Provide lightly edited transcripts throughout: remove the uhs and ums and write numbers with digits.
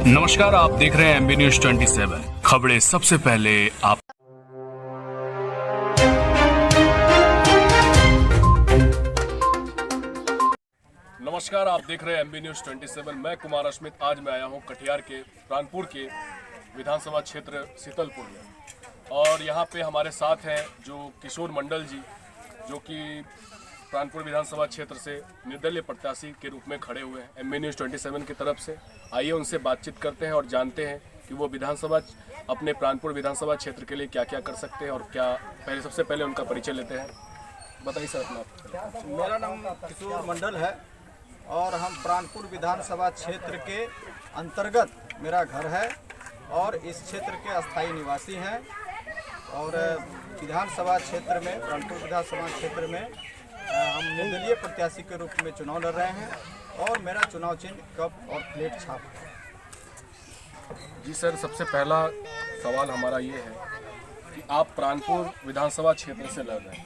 नमस्कार, आप देख रहे हैं एमबी न्यूज 27 खबरें सबसे पहले आप। नमस्कार, आप देख रहे हैं एमबी न्यूज 27। मैं कुमार अश्मित। आज मैं आया हूं कटिहार के प्राणपुर के विधानसभा क्षेत्र शीतलपुर में, और यहां पे हमारे साथ हैं जो किशोर मंडल जी, जो कि प्राणपुर विधानसभा क्षेत्र से निर्दलीय प्रत्याशी के रूप में खड़े हुए हैं एमबी न्यूज 27 की तरफ से। आइए उनसे बातचीत करते हैं और जानते हैं कि वो अपने प्राणपुर विधानसभा क्षेत्र के लिए क्या क्या कर सकते हैं और क्या। सबसे पहले उनका परिचय लेते हैं। बताइए सर अपना। मेरा नाम किशोर मंडल है और हम प्राणपुर विधानसभा क्षेत्र के अंतर्गत मेरा घर है और इस क्षेत्र के अस्थायी निवासी हैं। और विधानसभा क्षेत्र में, प्राणपुर विधानसभा क्षेत्र में हम निर्दलीय प्रत्याशी के रूप में चुनाव लड़ रहे हैं और मेरा चुनाव चिन्ह कप और प्लेट छाप है। जी सर, सबसे पहला सवाल हमारा ये है कि आप प्राणपुर विधानसभा क्षेत्र से लड़ रहे हैं,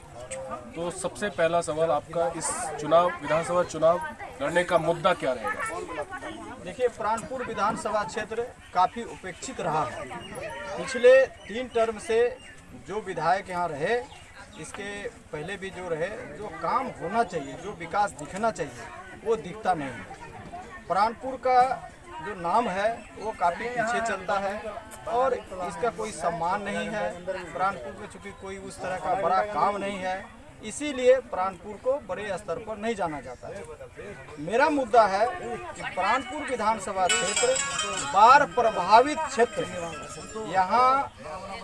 तो सबसे पहला सवाल आपका इस विधानसभा चुनाव लड़ने का मुद्दा क्या रहेगा? देखिए, प्राणपुर विधानसभा क्षेत्र काफ़ी उपेक्षित रहा है। पिछले 3 टर्म से जो विधायक यहाँ रहे, इसके पहले भी जो रहे, जो काम होना चाहिए, जो विकास दिखना चाहिए, वो दिखता नहीं है। प्राणपुर का जो नाम है वो काफ़ी पीछे चलता है और इसका कोई सम्मान नहीं है। प्राणपुर में चूँकि कोई उस तरह का बड़ा काम नहीं है, इसीलिए प्राणपुर को बड़े स्तर पर नहीं जाना जाता है। मेरा मुद्दा है कि प्राणपुर विधानसभा क्षेत्र बाढ़ प्रभावित क्षेत्र, यहाँ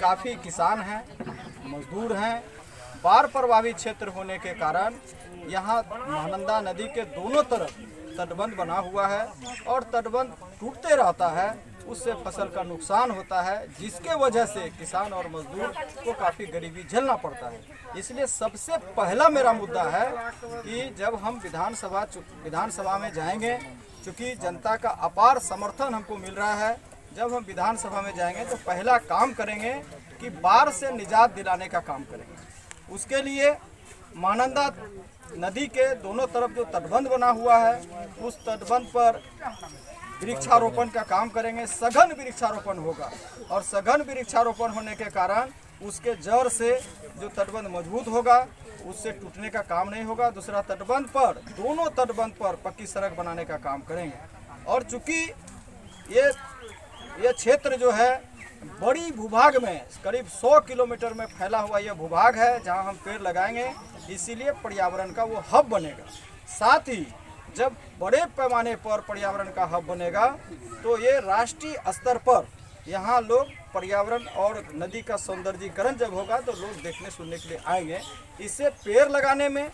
काफ़ी किसान हैं, मजदूर हैं। बाढ़ प्रभावित क्षेत्र होने के कारण यहाँ महानंदा नदी के दोनों तरफ तटबंध बना हुआ है और तटबंध टूटते रहता है, उससे फसल का नुकसान होता है, जिसके वजह से किसान और मजदूर को काफ़ी गरीबी झेलना पड़ता है। इसलिए सबसे पहला मेरा मुद्दा है कि जब हम विधानसभा में जाएंगे, चूँकि जनता का अपार समर्थन हमको मिल रहा है, जब हम विधानसभा में जाएंगे तो पहला काम करेंगे कि बाढ़ से निजात दिलाने का काम करेंगे। उसके लिए महानंदा नदी के दोनों तरफ जो तटबंध बना हुआ है, उस तटबंध पर वृक्षारोपण का काम करेंगे। सघन वृक्षारोपण होगा और सघन वृक्षारोपण होने के कारण उसके जड़ से जो तटबंध मजबूत होगा, उससे टूटने का काम नहीं होगा। दूसरा, तटबंध पर, दोनों तटबंध पर पक्की सड़क बनाने का काम करेंगे। और चूँकि ये क्षेत्र जो है बड़ी भूभाग में, करीब 100 किलोमीटर में फैला हुआ यह भूभाग है जहां हम पेड़ लगाएंगे, इसीलिए पर्यावरण का वो हब बनेगा। साथ ही जब बड़े पैमाने पर पर्यावरण का हब बनेगा तो ये राष्ट्रीय स्तर पर यहाँ लोग पर्यावरण और नदी का सौंदर्यीकरण जब होगा तो लोग देखने सुनने के लिए आएंगे। इससे पेड़ लगाने में,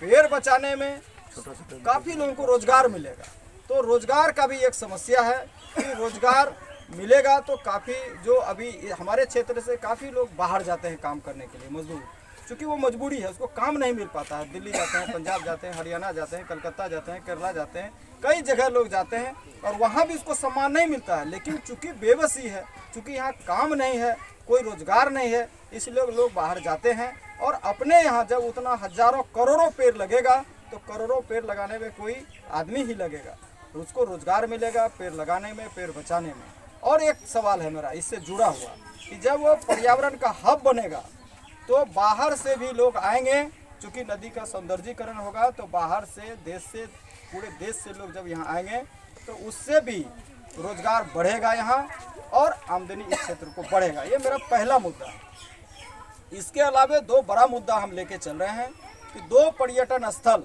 पेड़ बचाने में काफ़ी लोगों को रोजगार मिलेगा। तो रोजगार का भी एक समस्या है कि रोजगार मिलेगा तो काफ़ी जो अभी हमारे क्षेत्र से काफ़ी लोग बाहर जाते हैं काम करने के लिए, मजदूर, क्योंकि वो मजबूरी है, उसको काम नहीं मिल पाता है। दिल्ली जाते हैं, पंजाब जाते हैं, हरियाणा जाते हैं, कलकत्ता जाते हैं, केरला जाते हैं, कई जगह लोग जाते हैं और वहाँ भी उसको सम्मान नहीं मिलता है। लेकिन चूँकि बेबसी है, चूँकि यहाँ काम नहीं है, कोई रोजगार नहीं है, इसलिए लोग बाहर जाते हैं। और अपने यहाँ जब उतना हजारों करोड़ों पेड़ लगेगा तो करोड़ों पेड़ लगाने में कोई आदमी ही लगेगा, तो उसको रोजगार मिलेगा पेड़ लगाने में, पेड़ बचाने में। और एक सवाल है मेरा इससे जुड़ा हुआ कि जब वो पर्यावरण का हब बनेगा तो बाहर से भी लोग आएंगे। चूँकि नदी का सौंदर्यीकरण होगा तो बाहर से, पूरे देश से लोग जब यहाँ आएंगे तो उससे भी रोजगार बढ़ेगा यहाँ और आमदनी इस क्षेत्र को बढ़ेगा। ये मेरा पहला मुद्दा है। इसके अलावा 2 बड़ा मुद्दा हम लेके चल रहे हैं कि 2 पर्यटन स्थल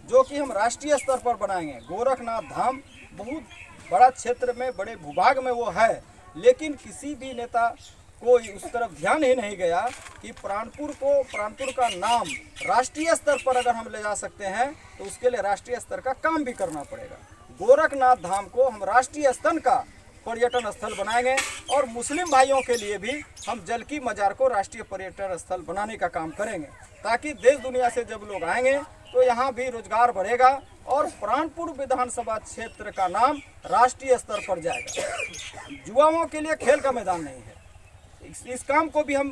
जो कि हम राष्ट्रीय स्तर पर बनाएंगे। गोरखनाथ धाम बहुत बड़ा क्षेत्र में, बड़े भूभाग में वो है, लेकिन किसी भी नेता को उस तरफ ध्यान ही नहीं गया कि प्राणपुर का नाम राष्ट्रीय स्तर पर अगर हम ले जा सकते हैं तो उसके लिए राष्ट्रीय स्तर का काम भी करना पड़ेगा। गोरखनाथ धाम को हम राष्ट्रीय स्तर का पर्यटन स्थल बनाएंगे और मुस्लिम भाइयों के लिए भी हम जल की मजार को राष्ट्रीय पर्यटन स्थल बनाने का काम करेंगे, ताकि देश दुनिया से जब लोग आएंगे तो यहाँ भी रोजगार बढ़ेगा और प्राणपुर विधानसभा क्षेत्र का नाम राष्ट्रीय स्तर पर जाएगा। युवाओं के लिए खेल का मैदान नहीं है। इस काम को भी हम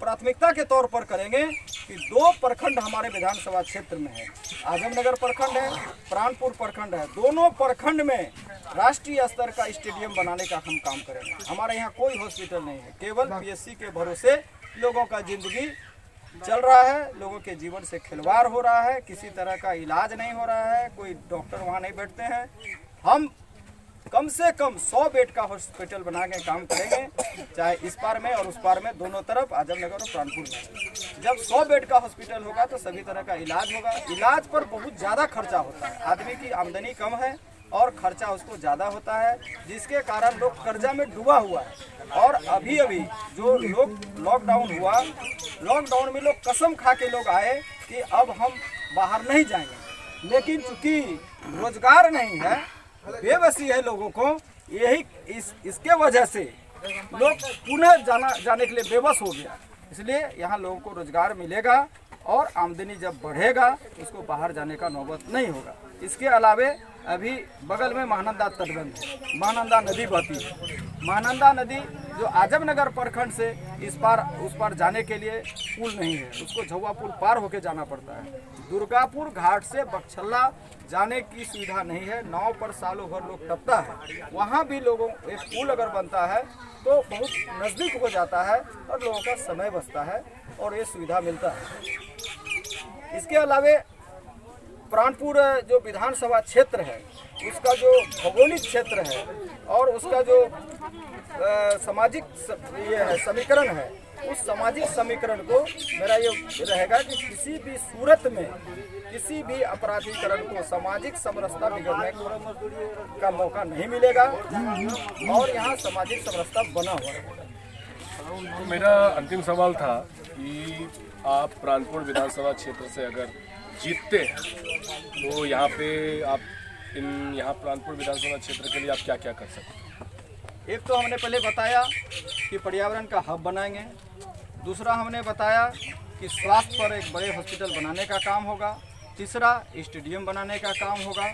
प्राथमिकता के तौर पर करेंगे कि 2 प्रखंड हमारे विधानसभा क्षेत्र में है। आजमनगर प्रखंड है, प्राणपुर प्रखंड है। दोनों प्रखंड में राष्ट्रीय स्तर का स्टेडियम बनाने का हम काम करेंगे। हमारे यहाँ कोई हॉस्पिटल नहीं है, केवल पीएससी के भरोसे लोगों का जिंदगी चल रहा है, लोगों के जीवन से खिलवाड़ हो रहा है, किसी तरह का इलाज नहीं हो रहा है, कोई डॉक्टर वहाँ नहीं बैठते हैं। हम कम से कम 100 बेड का हॉस्पिटल बना के काम करेंगे, चाहे इस पार में और उस पार में, दोनों तरफ, आजमनगर और प्राणपुर में। जब 100 बेड का हॉस्पिटल होगा तो सभी तरह का इलाज होगा। इलाज पर बहुत ज़्यादा खर्चा होता है, आदमी की आमदनी कम है और खर्चा उसको ज़्यादा होता है, जिसके कारण लोग कर्जा में डूबा हुआ है। और अभी अभी जो लोग लॉकडाउन हुआ, लॉकडाउन में लोग कसम खा के लोग आए कि अब हम बाहर नहीं जाएंगे, लेकिन चूंकि रोजगार नहीं है, बेबसी है लोगों को, यही इसके वजह से लोग पुनः जाने के लिए बेबस हो गया। इसलिए यहाँ लोगों को रोजगार मिलेगा और आमदनी जब बढ़ेगा तो उसको बाहर जाने का नौबत नहीं होगा। इसके अलावे अभी बगल में महानंदा तटबंध है, महानंदा नदी बहती है। महानंदा नदी जो आजमनगर प्रखंड से इस पार उस पार जाने के लिए पुल नहीं है, उसको झौवा पुल पार होके जाना पड़ता है। दुर्गापुर घाट से बक्छल्ला जाने की सुविधा नहीं है, नाव पर सालों भर लोग टपता है। वहाँ भी लोगों एक पुल अगर बनता है तो बहुत नज़दीक हो जाता है और लोगों का समय बचता है और ये सुविधा मिलता है। इसके अलावे प्राणपुर जो विधानसभा क्षेत्र है, उसका जो भौगोलिक क्षेत्र है और उसका जो सामाजिक ये है समीकरण है, उस सामाजिक समीकरण को मेरा ये रहेगा कि किसी भी सूरत में किसी भी अपराधीकरण को सामाजिक समरसता बिगड़ने का मौका नहीं मिलेगा और यहाँ सामाजिक समरसता बना हुआ रहेगा। तो मेरा अंतिम सवाल था कि आप प्राणपुर विधानसभा क्षेत्र से अगर जीतते हैं तो यहाँ पे आप यहाँ प्राणपुर विधानसभा क्षेत्र के लिए आप क्या क्या कर सकते हैं? एक तो हमने पहले बताया कि पर्यावरण का हब बनाएंगे, दूसरा हमने बताया कि स्वास्थ्य पर एक बड़े हॉस्पिटल बनाने का काम होगा, तीसरा स्टेडियम बनाने का काम होगा,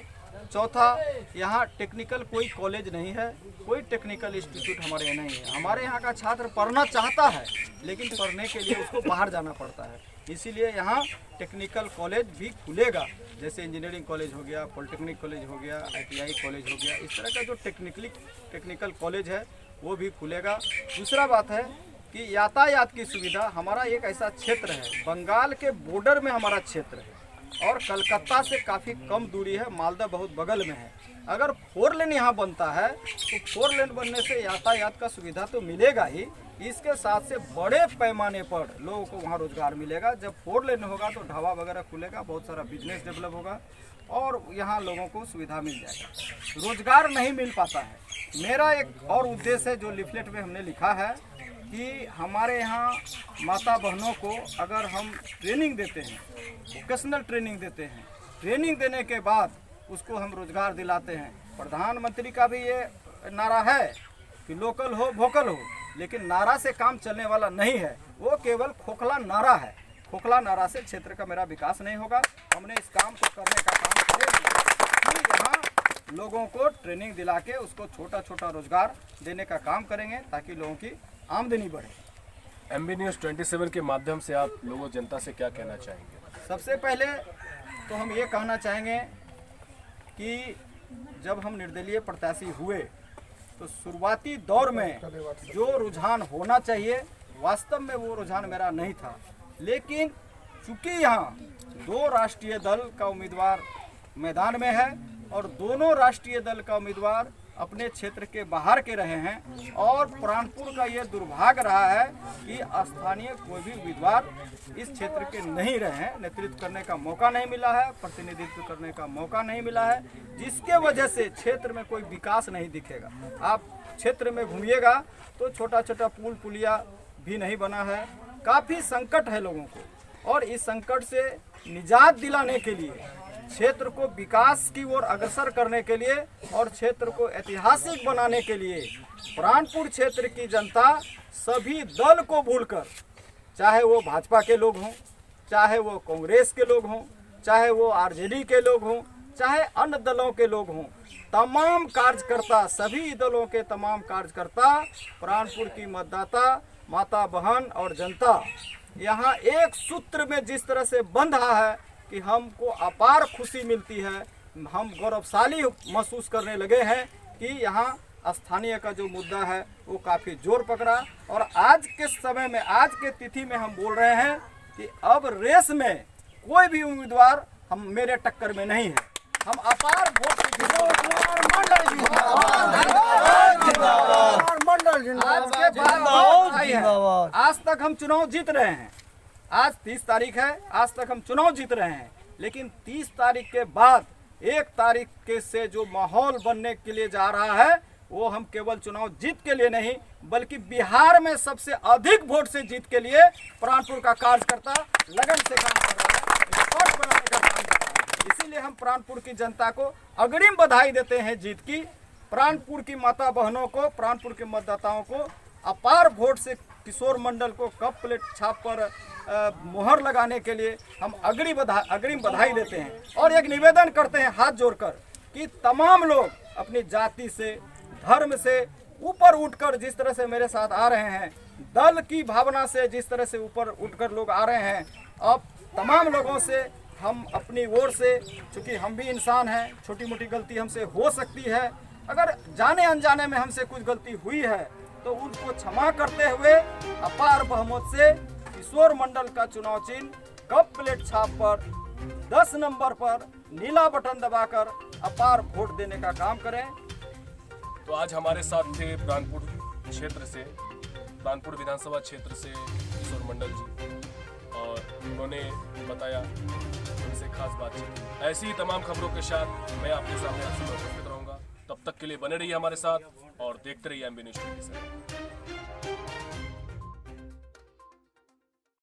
चौथा यहाँ टेक्निकल कोई कॉलेज नहीं है, कोई टेक्निकल इंस्टीट्यूट हमारे यहाँ नहीं है। हमारे यहाँ का छात्र पढ़ना चाहता है लेकिन पढ़ने के लिए उसको बाहर जाना पड़ता है, इसीलिए यहाँ टेक्निकल कॉलेज भी खुलेगा, जैसे इंजीनियरिंग कॉलेज हो गया, पॉलिटेक्निक कॉलेज हो गया, ITI कॉलेज हो गया। इस तरह का जो टेक्निकल कॉलेज है वो भी खुलेगा। दूसरा बात है कि यातायात की सुविधा, हमारा एक ऐसा क्षेत्र है, बंगाल के बॉर्डर में हमारा क्षेत्र है और कलकत्ता से काफ़ी कम दूरी है, मालदा बहुत बगल में है। अगर 4 लेन यहाँ बनता है तो 4 लेन बनने से यातायात का सुविधा तो मिलेगा ही, इसके साथ से बड़े पैमाने पर लोगों को वहाँ रोजगार मिलेगा। जब 4 लेन होगा तो ढाबा वगैरह खुलेगा, बहुत सारा बिजनेस डेवलप होगा और यहाँ लोगों को सुविधा मिल जाएगा। रोजगार नहीं मिल पाता है। मेरा एक और उद्देश्य है जो लिफलेट में हमने लिखा है कि हमारे यहाँ माता बहनों को अगर हम ट्रेनिंग देते हैं, वोकेशनल ट्रेनिंग देते हैं, ट्रेनिंग देने के बाद उसको हम रोजगार दिलाते हैं। प्रधानमंत्री का भी ये नारा है कि लोकल हो वोकल हो, लेकिन नारा से काम चलने वाला नहीं है, वो केवल खोखला नारा है। खोखला नारा से क्षेत्र का मेरा विकास नहीं होगा। हमने इस काम को करने का काम करेंगे कि यहाँ लोगों को ट्रेनिंग दिला के उसको छोटा छोटा रोजगार देने का काम करेंगे ताकि लोगों की आमदनी बढ़े। MB News 27 के माध्यम से आप लोगों जनता से क्या कहना चाहेंगे? सबसे पहले तो हम ये कहना चाहेंगे कि जब हम निर्दलीय प्रत्याशी हुए तो शुरुआती दौर में जो रुझान होना चाहिए वास्तव में वो रुझान मेरा नहीं था, लेकिन चूंकि यहाँ 2 राष्ट्रीय दल का उम्मीदवार मैदान में है और दोनों राष्ट्रीय दल का उम्मीदवार अपने क्षेत्र के बाहर के रहे हैं और प्राणपुर का ये दुर्भाग्य रहा है कि स्थानीय कोई भी उम्मीदवार इस क्षेत्र के नहीं रहे हैं, नेतृत्व करने का मौका नहीं मिला है, प्रतिनिधित्व करने का मौका नहीं मिला है, जिसके वजह से क्षेत्र में कोई विकास नहीं दिखेगा। आप क्षेत्र में घूमिएगा तो छोटा छोटा पुल पुलिया भी नहीं बना है, काफ़ी संकट है लोगों को। और इस संकट से निजात दिलाने के लिए, क्षेत्र को विकास की ओर अग्रसर करने के लिए और क्षेत्र को ऐतिहासिक बनाने के लिए प्राणपुर क्षेत्र की जनता सभी दल को भूलकर, चाहे वो भाजपा के लोग हों, चाहे वो कांग्रेस के लोग हों, चाहे वो RJD के लोग हों, चाहे अन्य दलों के लोग हों, तमाम कार्यकर्ता, सभी दलों के तमाम कार्यकर्ता, प्राणपुर की मतदाता, माता बहन और जनता यहाँ एक सूत्र में जिस तरह से बंध रहा है कि हमको अपार खुशी मिलती है, हम गौरवशाली महसूस करने लगे हैं कि यहाँ स्थानीय का जो मुद्दा है वो काफ़ी जोर पकड़ा। और आज के समय में, आज के तिथि में हम बोल रहे हैं कि अब रेस में कोई भी उम्मीदवार हम मेरे टक्कर में नहीं है। हम अपार वोट से आज तक हम चुनाव जीत रहे हैं। आज 30 तारीख है, आज तक हम चुनाव जीत रहे हैं। लेकिन 30 तारीख के बाद 1 तारीख के से जो माहौल बनने के लिए जा रहा है वो हम केवल चुनाव जीत के लिए नहीं बल्कि बिहार में सबसे अधिक वोट से जीत के लिए प्राणपुर का कार्यकर्ता लगन से काम कर रहा है, रिकॉर्ड बनाने का काम कर रहा है। इसीलिए हम प्राणपुर की जनता को अग्रिम बधाई देते हैं जीत की। प्राणपुर की माता बहनों को, प्राणपुर के मतदाताओं को अपार वोट से किशोर मंडल को कप प्लेट छाप पर मोहर लगाने के लिए हम अग्रिम बधाई देते हैं। और एक निवेदन करते हैं हाथ जोड़कर कि तमाम लोग अपनी जाति से, धर्म से ऊपर उठकर जिस तरह से मेरे साथ आ रहे हैं, दल की भावना से जिस तरह से ऊपर उठकर लोग आ रहे हैं, अब तमाम लोगों से हम अपनी ओर से, चूँकि हम भी इंसान हैं, छोटी मोटी गलती हमसे हो सकती है, अगर जाने अनजाने में हमसे कुछ गलती हुई है तो उनको क्षमा करते हुए अपार बहुमत से किशोर मंडल का चुनाव चिन्ह कप प्लेट छाप पर 10 नंबर पर नीला बटन दबाकर अपार वोट देने का काम करें। तो आज हमारे साथ थे प्राणपुर क्षेत्र से, प्राणपुर विधानसभा क्षेत्र से किशोर मंडल जी, और उन्होंने बताया उनसे खास बातचीत। ऐसी ही तमाम खबरों के साथ मैं आपके सामने उपस्थित रहूंगा। तब तक के लिए बने रहिए हमारे साथ और देखते रहिए एमबी न्यूज़ 27।